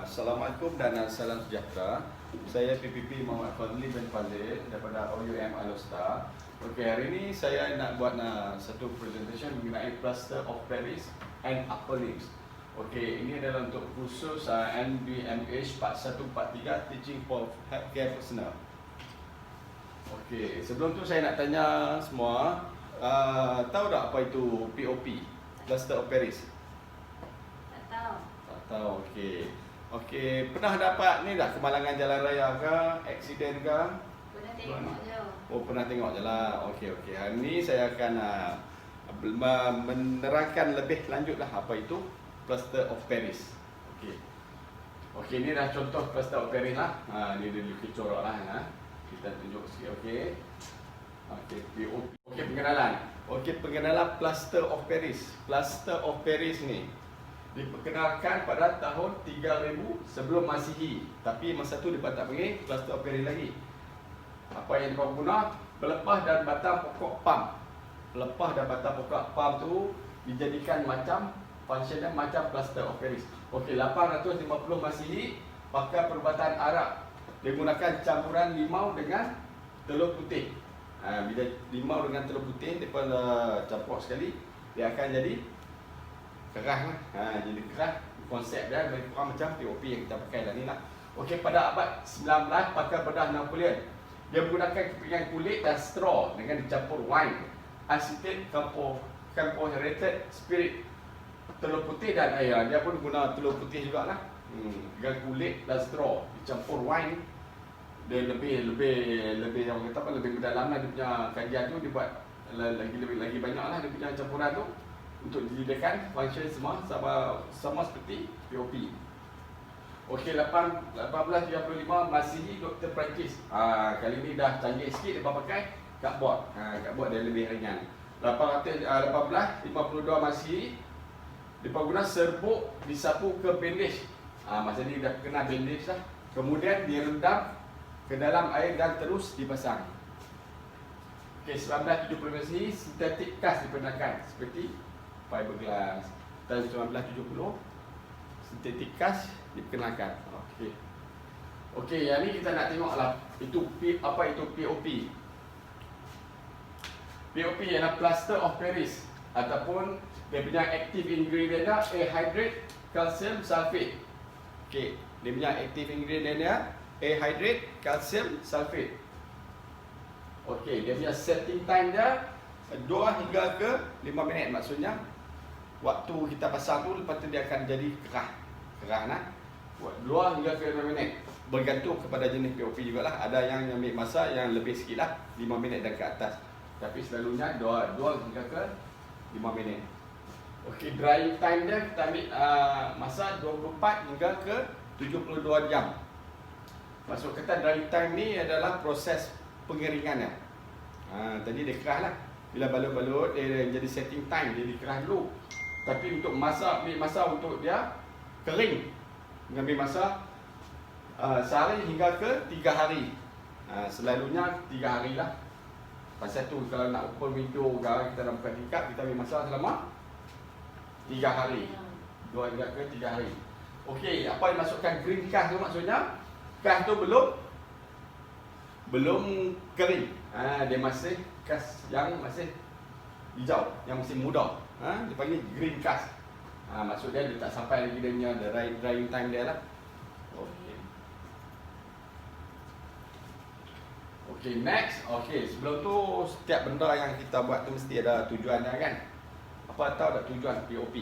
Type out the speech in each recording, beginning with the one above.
Assalamualaikum dan salam sejahtera. Saya PPP Muhammad Fadli bin Fazil daripada OUM Alostar. Okey, hari ini saya nak buat satu presentation mengenai plaster of Paris and upper limbs. Okey, ini adalah untuk khusus NBMH 4143 Teaching for Healthcare Personnel. Okey, sebelum tu saya nak tanya semua, tahu tak apa itu POP? Plaster of Paris? Tahu, okey. Okey, pernah dapat ni dah kemalangan jalan raya ke, aksiden ke? Pernah tengok je. Oh, pernah tengok je lah. Okey. Hari ni saya akan menerangkan lebih lanjutlah apa itu plaster of Paris. Okey, ni dah contoh plaster of Paris lah. Ni dia lukis corak lah. Kita tunjuk sikit, okey. Okey, pengenalan. Okey, pengenalan plaster of Paris. Plaster of Paris ni diperkenalkan pada tahun 3000 sebelum Masihi. Tapi masa tu dia tak panggil plaster of Paris lagi. Apa yang dia guna? Pelepah dan batang pokok palm. Pelepah dan batang pokok palm tu dijadikan macam functionnya macam plaster of Paris. Okey, 850 Masihi pakai perubatan Arab. Dia gunakan campuran limau dengan telur putih. Bila limau dengan telur putih depa campur sekali, dia akan jadi keras lah. Jadi keras. Konsep dia lebih kurang macam POP yang kita pakai lah ni lah. Okey, pada abad 19 pakai bedah Napoleon. Dia menggunakan kepingan kulit dan straw dengan dicampur wine, acetate, carbohydrated spirit, telur putih dan air. Dia pun guna telur putih jugalah. Dengan kulit dan straw dicampur wine. Dia lebih orang kata apa, lebih mendalam lah dia punya kajian tu. Dia buat lagi banyak lah dia punya campuran tu untuk dijadikan function semua sama seperti POP. Okey, 1835 Masihi Dr. Prancis. Kali ni dah canggih sikit, dia pakai cardboard. Cardboard dia lebih ringan. 1852 Masihi dia guna serbuk disapu ke bandage. Masa ni dah kena bandage lah. Kemudian direndam ke dalam air dan terus dipasang. Okey, 1970 Masihi sintetik cast diperkenalkan seperti fiberglass. Tahun 1970 sintetik cast diperkenalkan. Okey, yang ni kita nak tengoklah apa itu POP. POP ialah plaster of Paris ataupun dia punya active ingredient dia hydrate calcium sulfate. Okey, dia punya active ingredient dia hydrate calcium sulfate. Okey, dia punya setting time dia 2 hingga ke 5 minit. Maksudnya waktu kita pasang tu, lepas tu dia akan jadi kerah nak 2 hingga ke 5 minit. Bergantung kepada jenis POP jugalah. Ada yang ambil masa yang lebih sikit lah, 5 minit dan ke atas. Tapi selalunya 2 hingga ke 5 minit. Okey, drying time dia kita ambil masa 24 hingga ke 72 jam. Maksud kata drying time ni adalah proses pengeringannya. Tadi dia kerah lah. Bila balut-balut dia jadi setting time, dia dikerah dulu. Tapi untuk ambil masa untuk dia kering, mengambil masa sehari hingga ke 3 hari. Selalunya 3 hari lah. Pasal tu kalau nak open window kita nak buka tingkap, kita ambil masa selama 3 hari. 2 hingga ke 3 hari. Okey, apa yang masukkan green cast tu maksudnya? Cast tu belum kering. Dia masih cast yang masih hijau, yang masih muda. Dia panggil green cast. Maksud dia tak sampai lagi dia punya drying time dia lah. Okey, next. Okey, sebelum tu setiap benda yang kita buat tu mesti ada tujuannya kan. Apa tahu tak tujuan POP?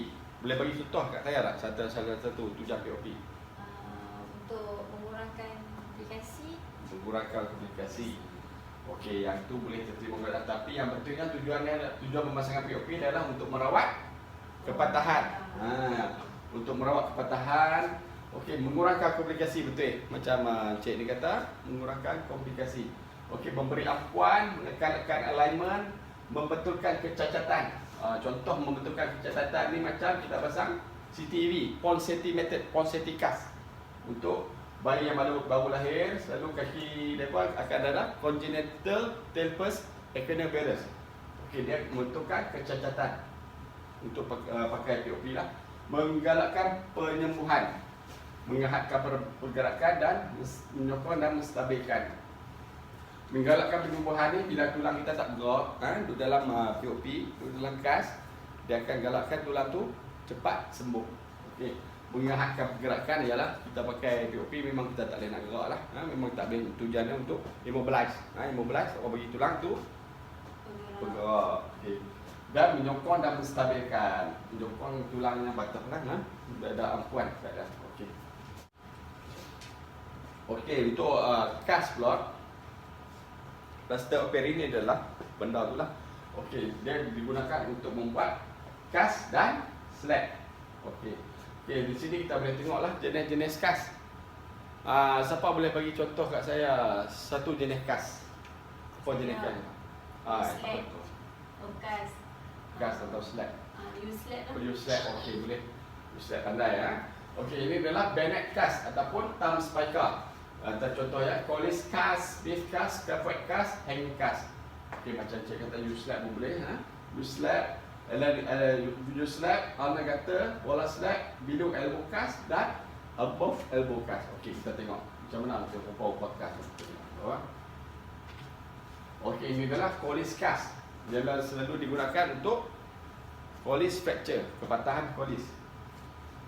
Boleh bagi contoh kat saya tak satu tujuan POP? Untuk mengurangkan komplikasi. Okey, yang tu boleh terima keadaan. Tapi yang betulnya tujuan pemasangan POP adalah untuk merawat kepatahan. Untuk merawat kepatahan. Okey, mengurangkan komplikasi, betul. Macam Cik ni kata, mengurangkan komplikasi. Okey, memberi ampuan, menekan alignment, membetulkan kecacatan. Contoh membetulkan kecacatan ni macam kita pasang CTV, Ponseti method, Ponseti cast. Untuk bayi yang baru lahir, selalu kaki mereka akan ada congenital talus equinovarus. Okey, dia membetulkan kecacatan. Untuk pakai POP lah. Menggalakkan penyembuhan. mengehatkan pergerakan dan menyokong dan menstabilkan. Menggalakkan penyembuhan ni bila tulang kita tak bergerak, duduk dalam POP, duduk dalam kas, dia akan galakkan tulang tu cepat sembuh. Okey. Mengehatkan pergerakan ialah kita pakai POP memang kita tak boleh nak gerak lah. Memang tak boleh, tujuannya untuk immobilize. Immobilize, orang bagi tulang tu bergerak. Okey. Dan menyokong dan menstabilkan. Menyokong tulangnya batas lah. Ada ampuan keadaan. Okey. Okey, untuk kas pula, plaster operi ni adalah benda tu lah. Okey, dia digunakan untuk membuat kas dan slab. Okey. Okey, di sini kita boleh tengoklah jenis-jenis kas. Siapa boleh bagi contoh kat saya satu jenis kas? Apa jenis kas? Slab. Kas. Kas atau slab. U-slab lah. U-slab, okey boleh. U-slab pandai ya. Okey, ini adalah bayonet kas ataupun thumb spiker. Contoh ya, collis kas, beef kas, scaffold kas, hanging kas. Okey, macam cik kata U-slab pun boleh. U-slab, U-slab, ulnar gutter, wall slab, below elbow kas dan above elbow kas. Okey, kita tengok macam mana untuk rupa-rupa kas. Okey, ini adalah collis kas. Dia selalu digunakan untuk collis fracture, kepatahan collis.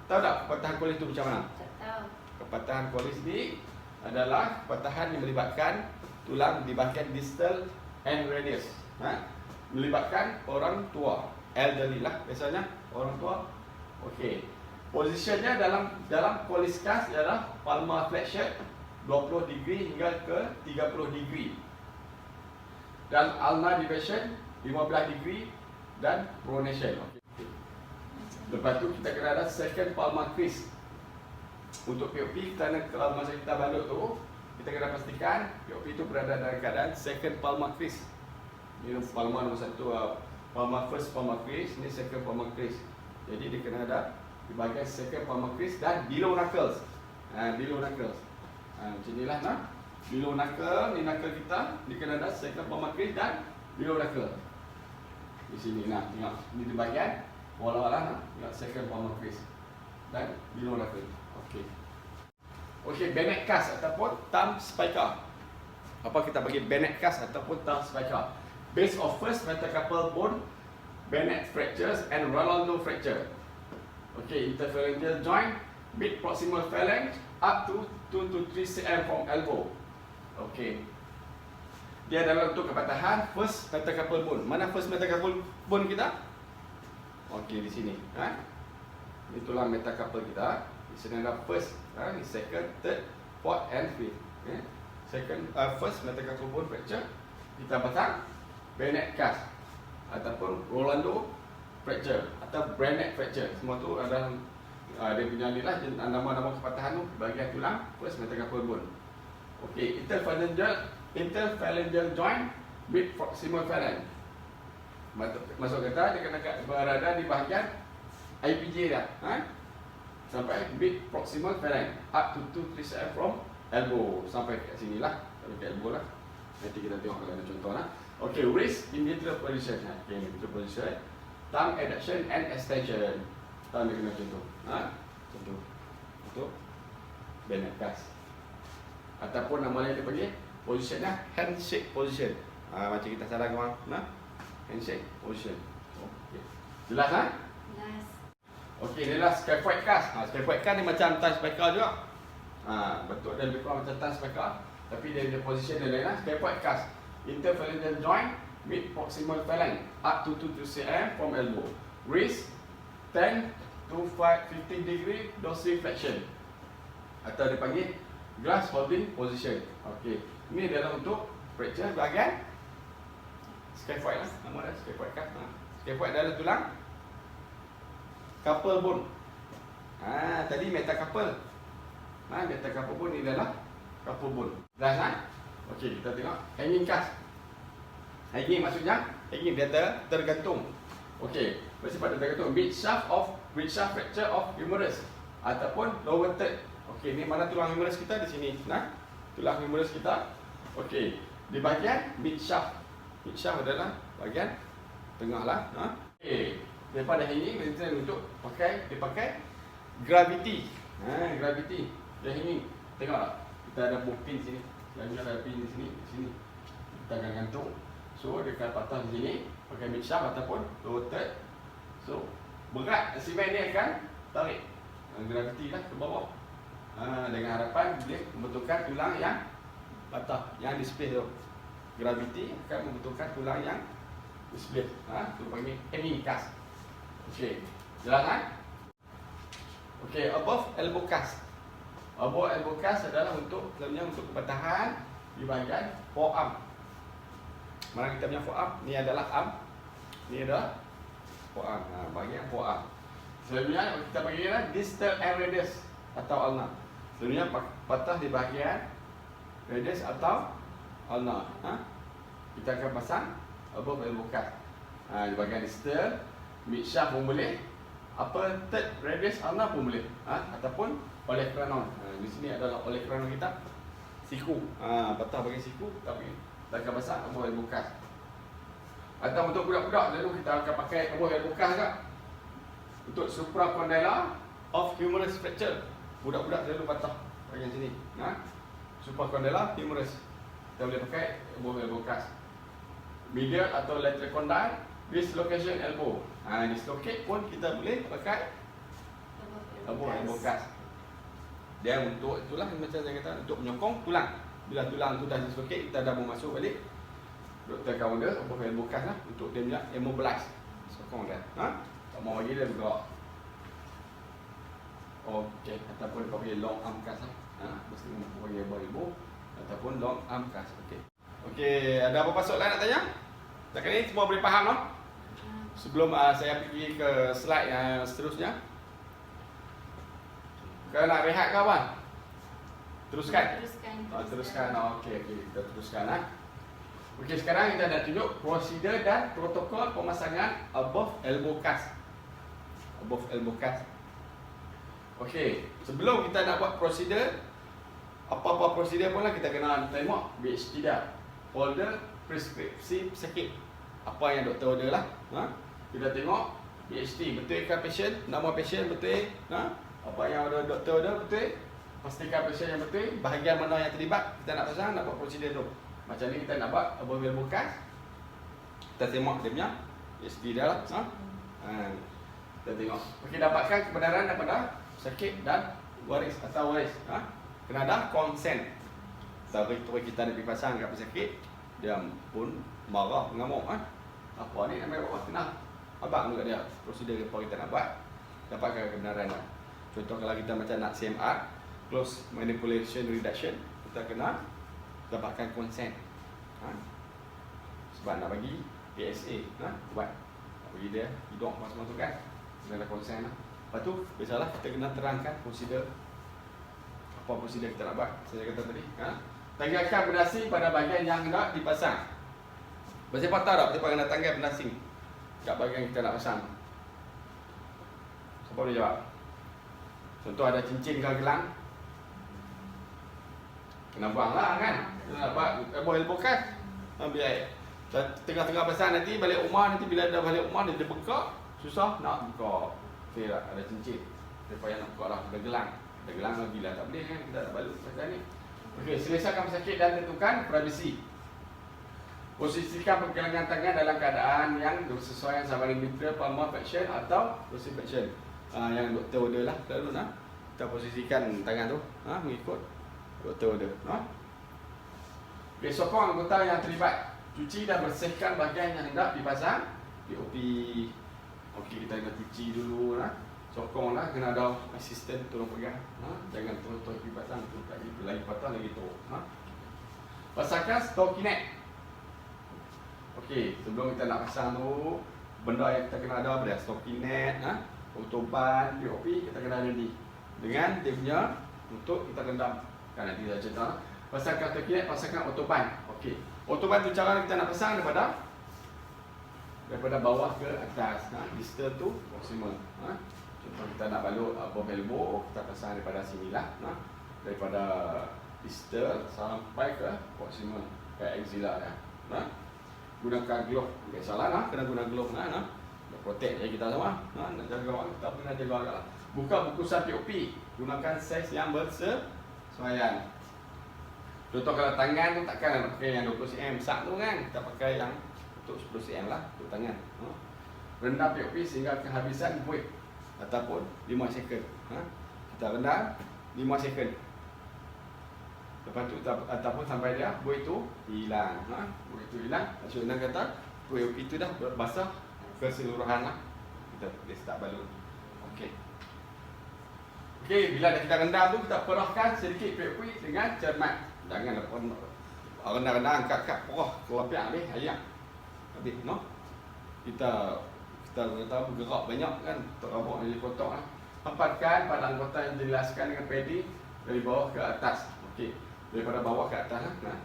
Tahu tak kepatahan collis tu macam mana? Tak tahu. Kepatahan collis ni adalah kepatahan yang melibatkan tulang di bahagian distal and radius. Melibatkan orang tua, elderly lah biasanya, orang tua. Okey. Posisinya dalam collis kas ialah palmar flexion 20 degree hingga ke 30 degree. Dan ulnar deviation 15 degree dan pronation. Okay. Lepas tu kita kena ada second palmar crease. Untuk POP, kerana kalau masa kita balut tu, kita kena pastikan POP itu berada dalam keadaan second palmar crease. Ini palmar nombor 1, palmar first palmar crease, ini second palmar crease. Jadi dia kena ada di bahagian second palmar crease dan below knuckles. Below knuckles. Macam inilah below knuckle, ni knuckle kita, dia kena ada second palmar crease dan below knuckle. Di sini tengok, ini di bahagian bola-bola tengok second palmar crease dan below knuckle. Okey, bayonet kas ataupun thumb spiker. Apa kita bagi bayonet kas ataupun thumb spiker? Base of first metacarpal bone, bayonet fractures and Rolando fracture. Okey, interphalangeal joint, mid proximal phalanx up to 2 to 3 cm from elbow. Okey. Dia adalah untuk kepatahan first metacarpal bone. Mana first metacarpal bone kita? Okey, di sini. Ini tulang metacarpal kita. Di sini ada first, second, third, fourth and fifth. First metacarpal bone fracture, kita pasang bayonet kas ataupun Rolando fracture atau Brannet fracture. Semua tu ada dia punya ni lah nama-nama kepatahan tu bahagian tulang first metacarpal bone. Okey, interphalangeal joint mid proximal phalanx. Masuk kata dia kena berada di bahagian IPJ dah. Sampai mid proximal phalanx up to 2-3 cm from elbow, sampai kat sini lah, sampai kat elbow lah. Nanti kita tengok kalau ada contoh lah. Okay, wrist in neutral position. Okay, neutral position. Thumb adduction and extension. Thumb dia kena contoh. Contoh untuk bayonet kas. Ataupun nama lain dia panggil positionnya handshake position. Macam kita salah kawan. Handshake position. Okay. Jelas kan? Jelas. Okey, inilah scaphoid cast. Scaphoid cast ni macam thumb spiker juga. Bentuk dia lebih kurang macam thumb spiker, tapi dia position dia lain lah. Scaphoid cast. Interphalangeal joint, mid proximal phalanx up to 2 cm from elbow. Wrist 10 to 15 degree dorsiflexion. Atau dipanggil glass holding position. Okey. Ini adalah untuk fracture bahagian scaphoid lah. Nama dia scaphoid cast. Scaphoid adalah tulang carpal bone. Tadi metacarpal. Metacarpal bone ni adalah carpal bone. Jelas Okey, kita tengok hanging cast. Hanging maksudnya hanging dia tergantung. Okey, bersifat tergantung mid shaft fracture of humerus ataupun lower third. Okey, ni mana tulang humerus kita di sini. Tulang humerus kita. Okey, di bahagian mid shaft. Mid shaft adalah bahagian tengah lah. Okey. Daripada ini kita untuk dipakai gravity Gravity. Dia hanging. Tengok tak? Kita ada buah pin sini. Lagi ada pin di sini, di sini. Kita akan gantung. So dia akan patah di sini pakai mixer ataupun rotate. So berat semen ni akan tarik gravity lah ke bawah. Dengan harapan boleh membentukkan tulang yang patah, yang display tu. Gravity akan membentukkan tulang yang display. Itu panggil hanging cast. Okey. Jelas kan? Okey, above elbow cast. Above elbow cast adalah untuk selalunya untuk kepatahan di bahagian forearm. Mana kita punya forearm? Ni adalah arm. Ni adalah forearm. Bahagian forearm. Selalunya kita panggil distal and radius atau ulnar. Selalunya patah di bahagian radius atau ulnar. Kita akan pasang above elbow cast. Di bahagian distal, mid shaft pun boleh. Upper third radius ulnar pun boleh. Ataupun olecranon. Di sini adalah olecranon kita. Siku. Patah bahagian siku, tapi kita akan pasang above elbow cast. Atau untuk budak-budak lalu kita akan pakai above elbow cast juga. Untuk supracondylar of humerus fracture. Budak-budak selalu patah bahagian sini. Supracondylar humerus. Kita boleh pakai above elbow cast. Medial atau lateral condyle dislocation elbow. Dislocate pun kita boleh pakai above elbow cast. Dia untuk itulah macam saya kata, untuk menyokong tulang. Bila tulang tu dah dislocate, kita dah masuk balik. Doktor akan order above elbow cast lah untuk dia punya immobilize. Sokong dia. Tak mau lagi dia bergerak. Okey, ataupun kau panggil long arm cast lah. Mesti kau panggil above elbow ataupun long arm cast. Okey, ada apa-apa soalan nak tanya? Setakat ni semua boleh faham tak? Sebelum saya pergi ke slide yang seterusnya. Kau nak rehat ke apa? Teruskan? Teruskan. Okey, kita teruskan . Okey, sekarang kita nak tunjuk prosedur dan protokol pemasangan above elbow cast. Above elbow cast. Okey, sebelum kita nak buat prosedur, apa-apa prosedur pun lah kita kena tengok BHT dia. Folder preskripsi pesakit. Apa yang doktor order lah. Kita tengok BHT, betul ke patient, nama patient betul, apa yang doktor order betul, pastikan patient yang betul, bahagian mana yang terlibat, kita nak pasang, nak buat prosedur tu. Macam ni kita nak buat above elbow cast. Kita tengok dia punya BHT dia lah. Kita tengok. Okey, dapatkan kebenaran daripada pesakit dan waris atau waris. Kena ada consent. Tapi kita nak pergi pasang kat pesakit, dia pun marah, mengamuk. Apa ni ambil bawah kenal. Abang juga dia prosedur apa kita nak buat, dapatkan kebenaran dia. Contoh kalau kita macam nak CMR, close manipulation reduction, kita kena dapatkan consent. Sebab nak bagi PSA, buat nak bagi dia hidung masuk-masuk kan, kena ada consent lah. Lepas tu biasalah kita kena terangkan prosedur, apa prosedur kita nak buat. Saya kata tadi, tanggalkan berdasing pada bahagian yang hendak dipasang. Pasal patah tak? Kita kena tanggal berdasing kat bahagian kita nak pasang. Siapa boleh jawab? Contoh ada cincin ke gelang, kena buang lah kan. Kena buat above elbow cast. Biar tengah-tengah pasang nanti balik rumah, nanti bila dah balik rumah dia bekak, susah nak buka. Okey tak? Ada cincin, dia payah nak buka lah. Ada gelang. Ada gelang lagi lah, tak boleh kan, kita tak balut pasal ni. Okey, selesaikan pesakit dan tentukan privacy. Posisikan pergelangan tangan dalam keadaan yang bersesuaian sama dengan bilateral palmar flexion atau dorsiflexion. Yang doktor order lah selalu kita posisikan tangan tu mengikut doktor order. Okey, sokong anggota yang terlibat. Cuci dan bersihkan bahagian yang hendak dipasang POP. Okey, kita kena cuci dulu Sokong lah, kena ada asisten tolong pegang. Jangan terus-terus pergi pasang tu, lagi patah lagi teruk. Pasangkan stockinette. Okey, sebelum kita nak pasang tu, benda yang kita kena ada apa dia? Stockinette, autoban, POP, kita kena ready. Dengan dia punya untuk kita rendam. Kan nanti saya cerita. Pasangkan stockinette, pasangkan autoban. Okey. Autoban tu cara kita nak pasang daripada bawah ke atas. Distal tu proximal. Contoh kita nak balut above elbow, kita pasang daripada sini lah. Daripada distal sampai ke proximal, ke axilla ya. Gunakan glove. Okay, salah kena guna glove nak protect kita semua. Nak jaga kita kena jaga agak lah. Buka bungkusan POP. gunakan saiz yang bersesuaian. Contoh kalau tangan tu takkan pakai yang 20 cm besar tu kan. Kita pakai yang untuk 10 cm lah untuk tangan. Rendam POP sehingga kehabisan buih ataupun 5 second. Kita rendam 5 second. Lepas tu ataupun sampai dia buih tu hilang. Buih tu hilang. Maksudnya kata POP tu dah basah keseluruhan lah. Kita boleh start balut. Okey. Okey, bila dah kita rendam tu kita perahkan sedikit POP dengan cermat. Jangan lepas rendam-rendam angkat-angkat perah keluar piak habis ayam. Habis no. Kita bergerak banyak kan, terabak jadi kotak lah. Hempatkan pada anggota yang dijelaskan dengan pedi dari bawah ke atas. Okey. Daripada bawah ke atas lah.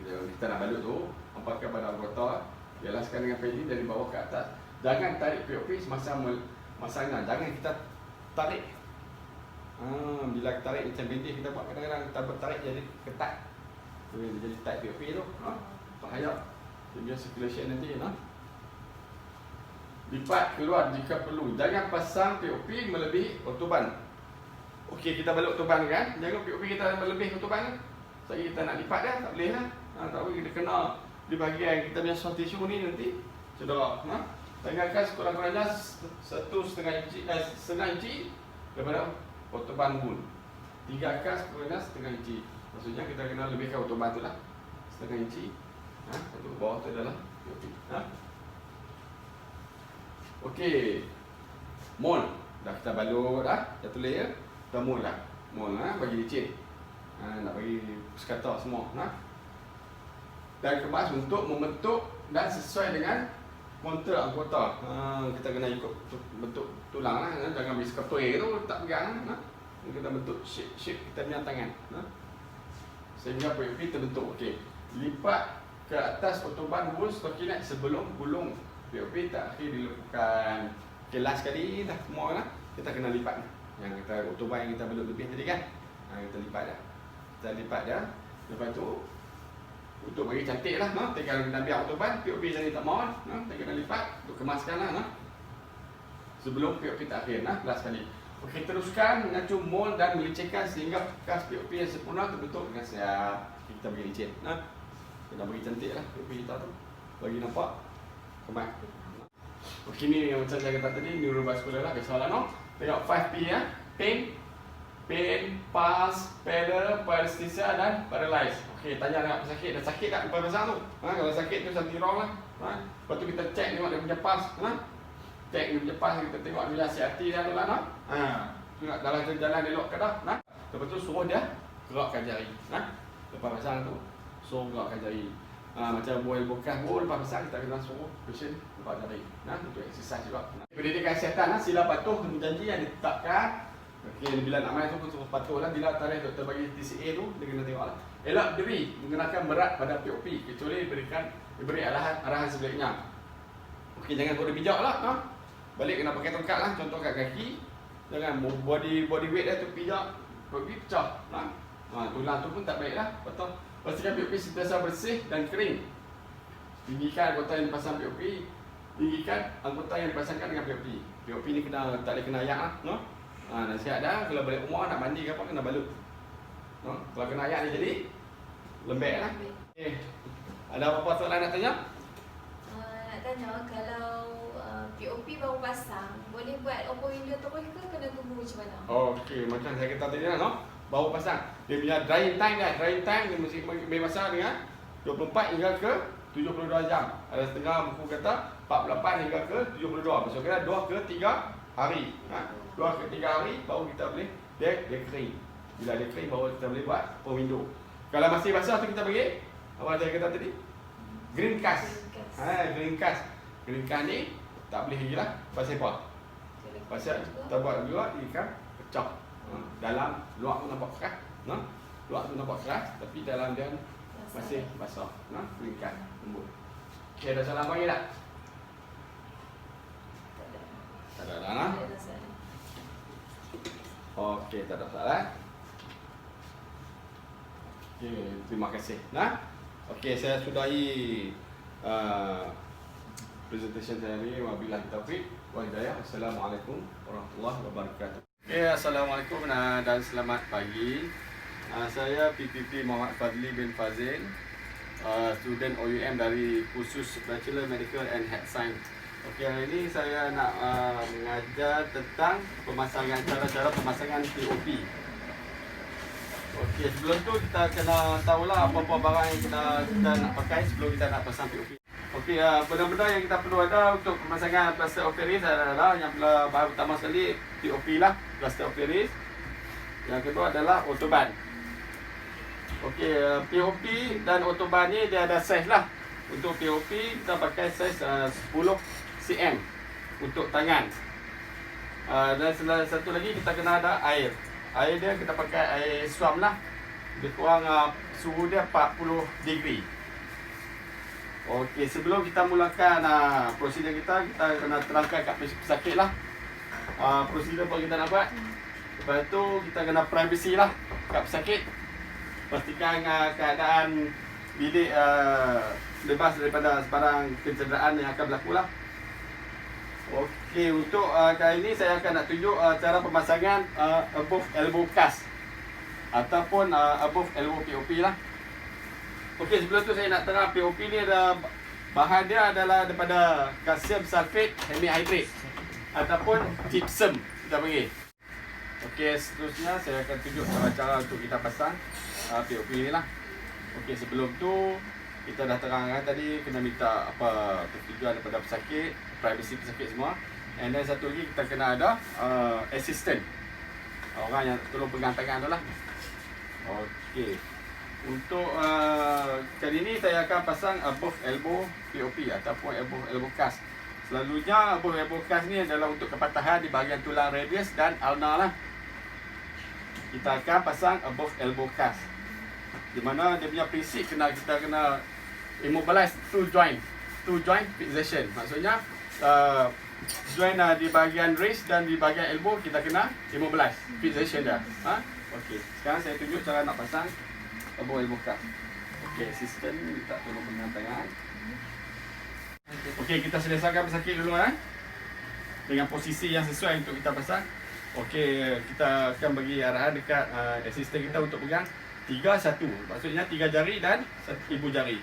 Bila kita nak balut tu, hempatkan pada anggota, jelaskan dengan pedi dari bawah ke atas. Jangan tarik POP semasa masangnya. Jangan kita tarik. Bila tarik macam bintik kita buat kadang-kadang kita bertarik jadi ketat. Jadi tight POP tu. Bahaya. Dia punya circulation nanti. Lipat keluar jika perlu. Jangan pasang POP melebihi otoban. Okey, kita balut otoban kan. Jangan POP kita melebihi otoban. Jadi kita nak lipat dah, tak boleh lah. Tak boleh, kita kena di bahagian kita punya soft tissue ni nanti. Cedera. Tanggalkan sekurang-kurangnya 1,5 inci daripada otoban bun. 3 kas sekurang-kurangnya 1,5 inci. Maksudnya kita kena lebihkan otoban tu lah 1,5 inci. Untuk bawah tu adalah POP. Okey. Mold. Dah kita balut dah. Satu layer. Kita mold lah. Mold bagi licin. Nak bagi sekata semua. Dan kemas untuk membentuk dan sesuai dengan kontur anggota. Kita kena ikut bentuk tulang lah. Jangan bagi seketui tu tak pegang. Kita bentuk shape kita punya tangan. Sehingga POP terbentuk. Okey. Lipat ke atas otoban wool stockinette sebelum gulung POP tak akhir dilepukan. Okey, last kali dah semua lah. Kita kena lipat ni. Yang kita otoban yang kita balut lebih tadi kan. Kita lipat dah. Kita lipat dah. Lepas tu untuk bagi cantik lah. Tinggal kita biar otoban POP jadi tak mau. Kita kena lipat untuk kemaskan lah. Sebelum POP tak akhir. Last kali. Okey, teruskan mengacu mold dan melicitkan sehingga bekas POP yang sempurna terbentuk dengan siap. Kita bagi licin. Kita bagi cantik lah POP kita tu. Bagi nampak kemas. Okey, ni macam saya kata tadi, neurovascular lah. Biasalah tengok 5P ya. Pain, pulse, pallor, paresthesia dan paralyze. Okey, tanya nak apa sakit. Dah sakit tak lepas pasang tu? Kalau sakit tu something wrong lah. Lepas tu kita check tengok dia punya pulse. Check dia punya pulse, kita tengok dia hati dia tu lah. Tengok dalam jalan elok ke dah. Lepas tu suruh dia gerakkan jari. Lepas pasang tu suruh gerakkan jari. Macam boil bekas pun lepas pasang kita kena suruh patient gerak jari. Untuk exercise juga. Pendidikan kesihatan sila patuh dengan janji yang ditetapkan. Okey, bila nak main tu suruh patuh lah. Bila tarikh doktor bagi TCA tu dia kena tengok lah. Elak berdiri menggunakan berat pada POP kecuali diberi arahan sebaliknya. Okey, jangan boleh bijak lah. Balik kena pakai tongkat lah. Contoh kat kaki. Jangan body weight dia tu pijak, POP pecah. Tulang tu pun tak baik lah. Betul. Pastikan POP sentiasa bersih dan kering. Tinggikan anggota yang dipasang POP. Tinggikan anggota yang dipasangkan dengan POP. POP ni tak boleh kena ayak lah. Nasihat dah, kalau balik rumah nak mandi ke apa kena balut. Kalau kena ayak ni jadi lembek lah. Ada apa-apa soalan nak tanya? Nak tanya, kalau POP baru pasang, boleh buat open window terus ke kena tunggu macam mana? Okey, macam saya kata tadi lah, baru pasang. Dia punya drying time dia mesti bagi masa dengan 24 hingga ke 72 jam. Ada setengah buku kata 48 hingga ke 72. Maksudnya 2 ke 3 hari. 2 ke 3 hari baru kita boleh dia kering. Bila dia kering baru kita boleh buat open window. Kalau masih basah tu kita bagi apa saya kata tadi? Green cast. Green cast. Green cast ni tak boleh lagi lah. Pasal apa? Pasal kita buat juga ikan pecah. Dalam luar tu nampak keras. Luar tu nampak keras tapi dalam dia masih basah. Green cast. Okey, ada soalan lagi tak? Tak ada lah. Okey, tak ada soalan. Okey, terima kasih. Okey, saya sudahi presentation saya ni. Wabillahi taufiq wa hidayah. Assalamualaikum warahmatullahi wabarakatuh. Assalamualaikum dan selamat pagi. Saya PPP Muhammad Fadli bin Fazil, student OUM dari kursus Bachelor Medical and Health Science. Okey, hari ini saya nak mengajar tentang cara-cara pemasangan POP. Okey, sebelum tu kita kena tahulah apa-apa barang yang kita nak pakai sebelum kita nak pasang POP. Okey, benda-benda yang kita perlu ada untuk pemasangan plaster of Paris adalah yang bahan pertama sekali POP lah, plaster of Paris. Yang kedua adalah autoban. Okey, POP dan autoban ni dia ada saiz lah. Untuk POP kita pakai saiz 10 cm untuk tangan. Dan satu lagi kita kena ada air. Air dia kita pakai air swam lah. Lebih kurang suhu dia 40 degree. Okey, sebelum kita mulakan prosedur kita kena terangkan kat pesakit lah prosedur apa kita nak buat. Lepas tu kita kena privacy lah kat pesakit. Pastikan keadaan bilik bebas daripada sebarang kecederaan yang akan berlaku lah. Okey, untuk kali ini saya akan nak tunjuk cara pemasangan above elbow cast ataupun above elbow POP lah. Okey, sebelum tu saya nak terang POP ni ada bahan dia adalah daripada kalsium sulfate hemihydrate ataupun gypsum kita panggil. Okey, seterusnya saya akan tunjuk cara untuk kita pasang POP ni lah. Okey, sebelum tu kita dah terangkan tadi kena minta apa persetujuan daripada pesakit, privacy pesakit semua. And then satu lagi kita kena ada assistant, orang yang tolong pegang tangan tu lah. Okey, untuk kali ni saya akan pasang above elbow POP ataupun above elbow cast. Selalunya above elbow cast ni adalah untuk kepatahan di bahagian tulang radius dan ulnar lah. Kita akan pasang above elbow cast, di mana dia punya prinsip kita kena immobilize two joint fixation. Maksudnya joint di bahagian wrist dan di bahagian elbow kita kena immobilize fixation dia. Okey, sekarang saya tunjuk cara nak pasang above elbow cast. Okey, assistant minta tolong pegang tangan. Okey, kita selesaikan pesakit dulu dengan posisi yang sesuai untuk kita pasang. Okey, kita akan bagi arahan dekat assistant kita untuk pegang 3-1. Maksudnya 3 jari dan 1 ibu jari.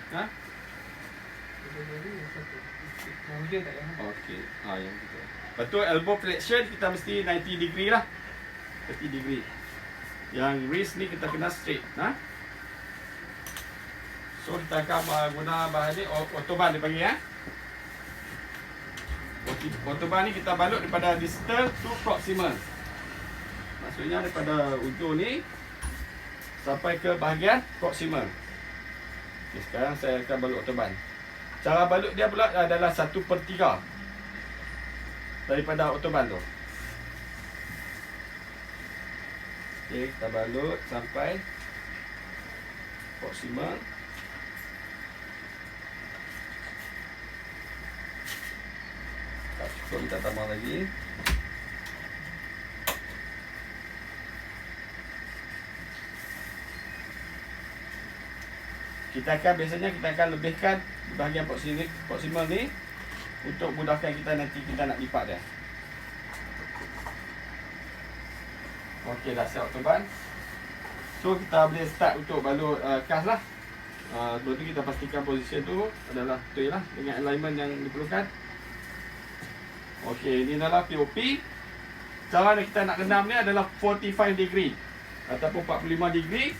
Okey, yang gitu. Lepas tu elbow flexion kita mesti 90 degree lah. 30 degree. Yang wrist ni kita kena straight. So kita akan guna bahan ni autoban dia panggil. Autoban ni kita balut daripada distal to proximal. Maksudnya daripada ujung ni sampai ke bahagian proximal. Okay, sekarang saya akan balut autoban. Cara balut dia pula adalah 1/3 daripada autoban tu. Okay, kita balut sampai proximal. Tak cukup, kita tambah lagi. Biasanya kita akan lebihkan bahagian proximal ni untuk mudahkan kita nanti kita nak lipat dia. Okey, dah siap autoban. So kita boleh start untuk balut cast lah. Sebelum tu kita pastikan position tu adalah betul lah dengan alignment yang diperlukan. Okey, ini adalah POP. Cara kita nak rendam ni adalah 45 degree ataupun 45 degree.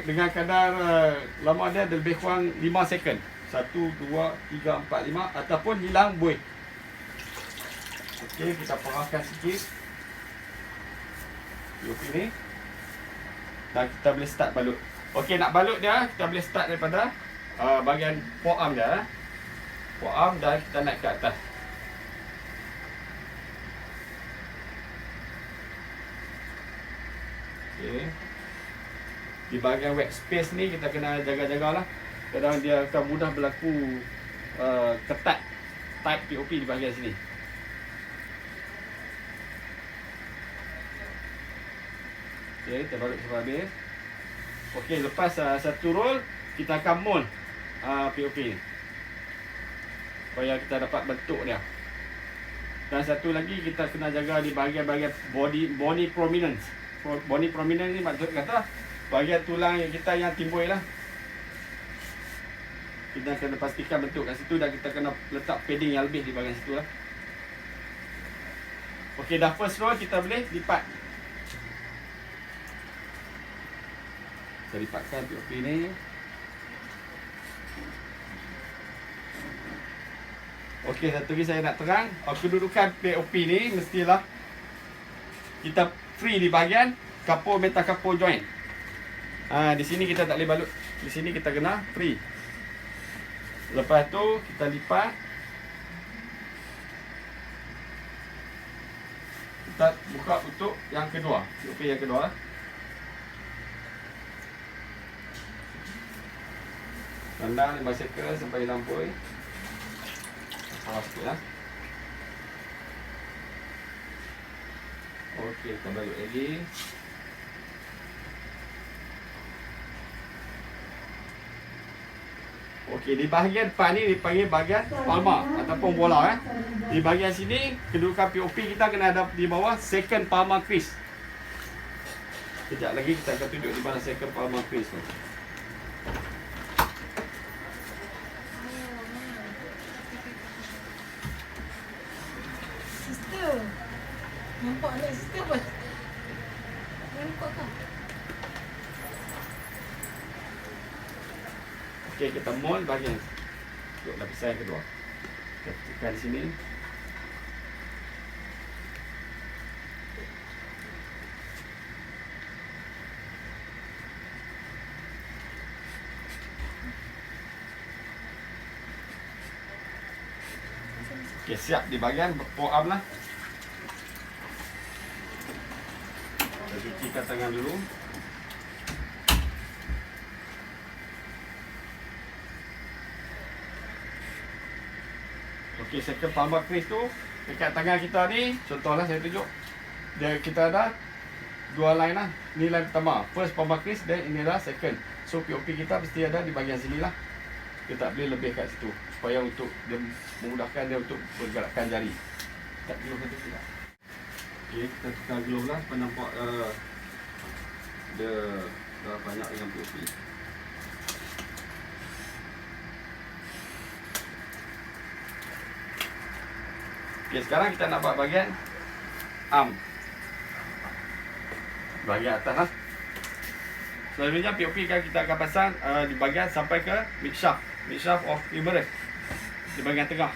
Dengan kadar lama dia lebih kurang 5 second. 1, 2, 3, 4, 5 ataupun hilang buih. Okey, kita perahkan sikit POP ni. Dan kita boleh start balut. Okey, nak balut dia kita boleh start daripada bahagian forearm dia. Forearm dan kita naik ke atas. Okey. Di bahagian wet space ni kita kena jaga-jagalah. Kadang dia akan mudah berlaku ketat tight POP di bahagian sini. Okey, kita balut sampai habis. Okey, lepas satu roll kita akan mold POP ni supaya kita dapat bentuk dia. Dan satu lagi kita kena jaga di bahagian-bahagian bony prominence. Bony prominence ni maksud kata bahagian tulang yang kita yang timbul lah. Kita kena pastikan bentuk kat situ dan kita kena letak padding yang lebih di bahagian situ lah. Okey, dah first roll kita boleh lipat. Kita lipatkan POP ni. Okey, satu lagi saya nak terang, kedudukan POP ni mestilah kita free di bahagian kapur metakapo joint. Di sini kita tak boleh balut. Di sini kita kena free. Lepas tu kita lipat. Kita buka untuk yang kedua. POP yang kedua. Tandang 5 circle sampai lampui. Awas sikit lah. Okey, kita balut lagi. Okey, di bahagian depan ni dipanggil bahagian palma ataupun bola. Di bahagian sini, kedudukan POP kita kena ada di bawah second palmar crease. Sekejap lagi kita akan tunjuk di mana second palmar crease tu. Nampak ni sister apa? Nampak kau? Okey, kita mold bahagian untuk lapisan yang kedua. Kita tekan sini. Okey, siap di bahagian forearm lah. Kita cucikan tangan dulu. Okey, second palmar crease tu dekat tangan kita ni, contohlah saya tunjuk. Kita ada dua line lah. Ni line pertama, first palmar crease, dan ini adalah second. So POP kita mesti ada di bahagian sini lah. Kita tak boleh lebih kat situ supaya untuk dia memudahkan dia untuk pergerakan jari. Tak glove satu tidak. Okey, kita tukar glove lah supaya nampak dia dah banyak dengan POP. Okey, sekarang kita nak buat bahagian arm. Bahagian atas lah. Selanjutnya POP kita akan pasang di bahagian sampai ke mid shaft of humerus. Di bahagian tengah.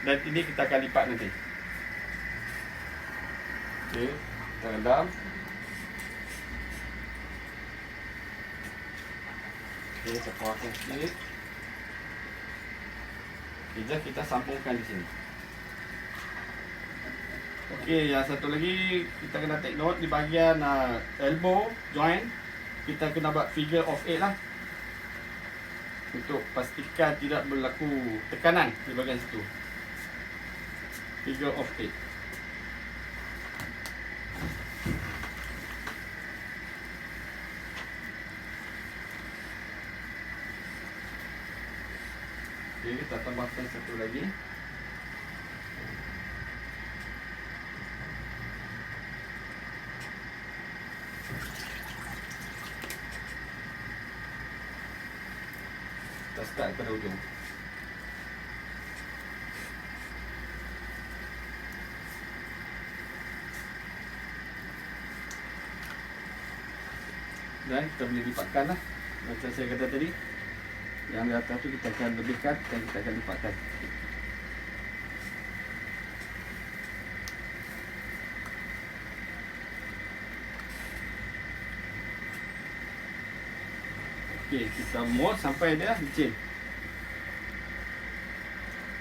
Dan ini kita akan lipat nanti. Okey, kita rendam. Okey, kita kuatkan sikit. Okey, kita sambungkan di sini. Okey, yang satu lagi kita kena take note di bahagian elbow joint. Kita kena buat figure of 8 lah. Untuk pastikan tidak berlaku tekanan di bahagian situ. Figure of 8. Okey, kita tambahkan satu lagi. Kita start pada ujung. Dan kita boleh lipatkan lah. Macam saya kata tadi, yang di atas tu kita akan lebihkan dan kita akan lipatkan. Okey, kita mold sampai dia licin.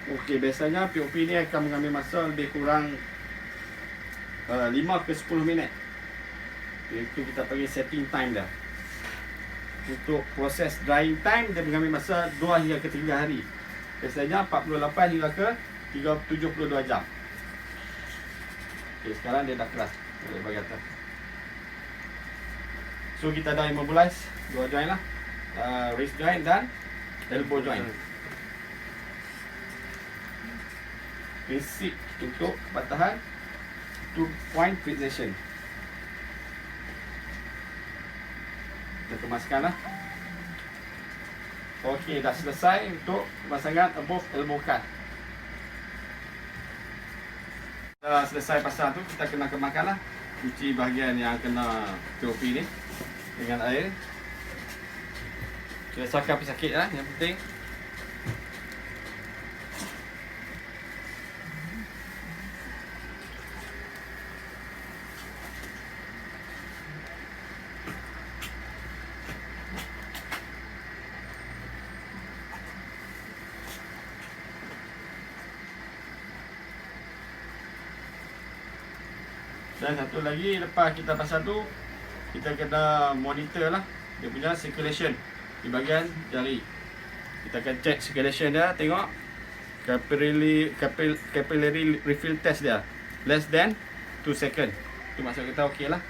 Okey, biasanya POP ni akan mengambil masa lebih kurang 5 ke 10 minit. Itu kita panggil setting time dah. Untuk proses drying time dia mengambil masa 2 hingga ke 3 hari. Biasanya 48 hingga ke 72 jam. Okey, sekarang dia dah keras. Boleh bagi atas. So kita dah immobilize 2 joint lah. Wrist joint dan elbow joint. Prinsip untuk patahan 2 point fixation. Kita kemaskan lah. Okey, dah selesai untuk pemasangan above elbow cut. Dah selesai pasang tu, kita kena kemaskan lah. Cuci bahagian yang kena POP ni dengan air. Biasakan pesakit lah, yang penting. Dan satu lagi, lepas kita pasang tu, kita kena monitor lah dia punya circulation di bahagian jari. Kita akan check circulation dia, tengok capillary refill test dia less than 2 second. Itu maksud kita okey lah.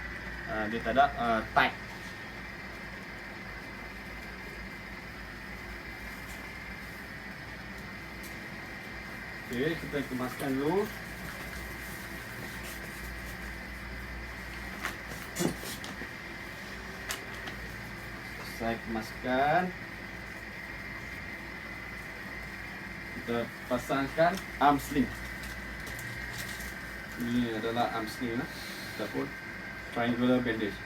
Dia tak ada tight. Okey, kita kemaskan dulu. Saya kemaskan. Kita pasangkan arm sling. Ini adalah arm sling lah, ataupun triangular bandage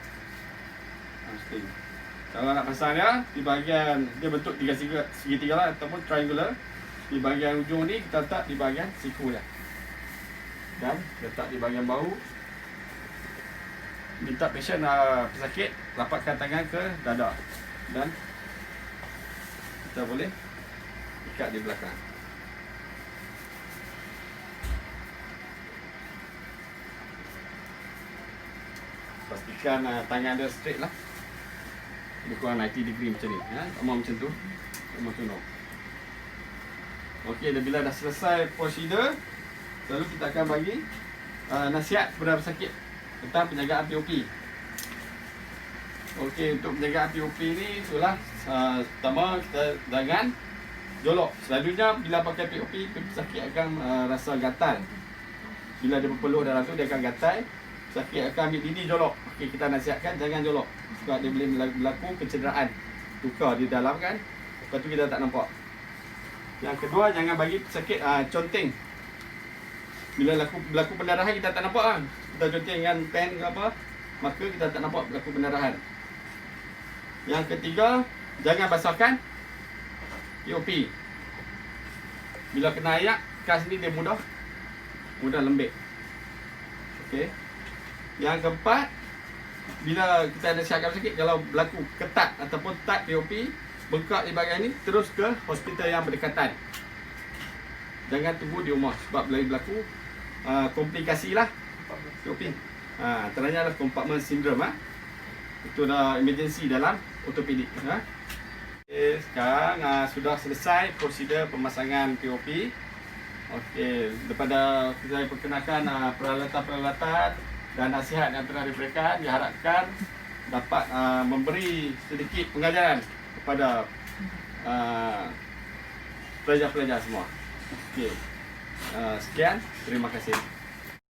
arm sling. Kalau nak pasang dia, di bahagian dia bentuk segitiga lah, ataupun triangular. Di bahagian ujung ni kita letak di bahagian siku dia, dan letak di bahagian bahu. Minta patient pesakit rapatkan tangan ke dada, dan kita boleh ikat di belakang. Pastikan tangan dia straight lah, lebih kurang 90 degree macam ni ya. Sama macam tu, sama tu no. Okey, bila dah selesai prosedur, lalu kita akan bagi nasihat kepada pesakit tentang penjagaan POP. Okey, untuk penjagaan POP ni itulah, pertama kita jangan jolok. Selalunya bila pakai POP, pesakit akan rasa gatal. Bila dia berpeluh dalam tu, dia akan gatal. Pesakit akan ambil diri jolok. Okey, kita nasihatkan jangan jolok, sebab dia boleh berlaku kecederaan, luka di dalam kan. Lepas tu kita tak nampak. Yang kedua, jangan bagi pesakit conteng. Bila berlaku pendarahan, kita tak nampak kan. Kita conteng dengan pen ke apa, maka kita tak nampak berlaku pendarahan. Yang ketiga, jangan basahkan POP. Bila kena ayak, kas ni dia mudah lembik. Okey. Yang keempat, bila kita nasihatkan pesakit, kalau berlaku ketat ataupun tight POP, bengkak di bahagian ni, terus ke hospital yang berdekatan. Jangan tunggu di rumah, sebab boleh berlaku komplikasi lah POP. Antaranya adalah compartment syndrome. Itu dah emergency dalam ortopedik. Okay, sekarang sudah selesai prosedur pemasangan POP. Okey, daripada saya perkenalkan peralatan-peralatan dan nasihat yang telah diberikan, diharapkan dapat memberi sedikit pengajaran kepada pelajar-pelajar semua. Okey, sekian, terima kasih.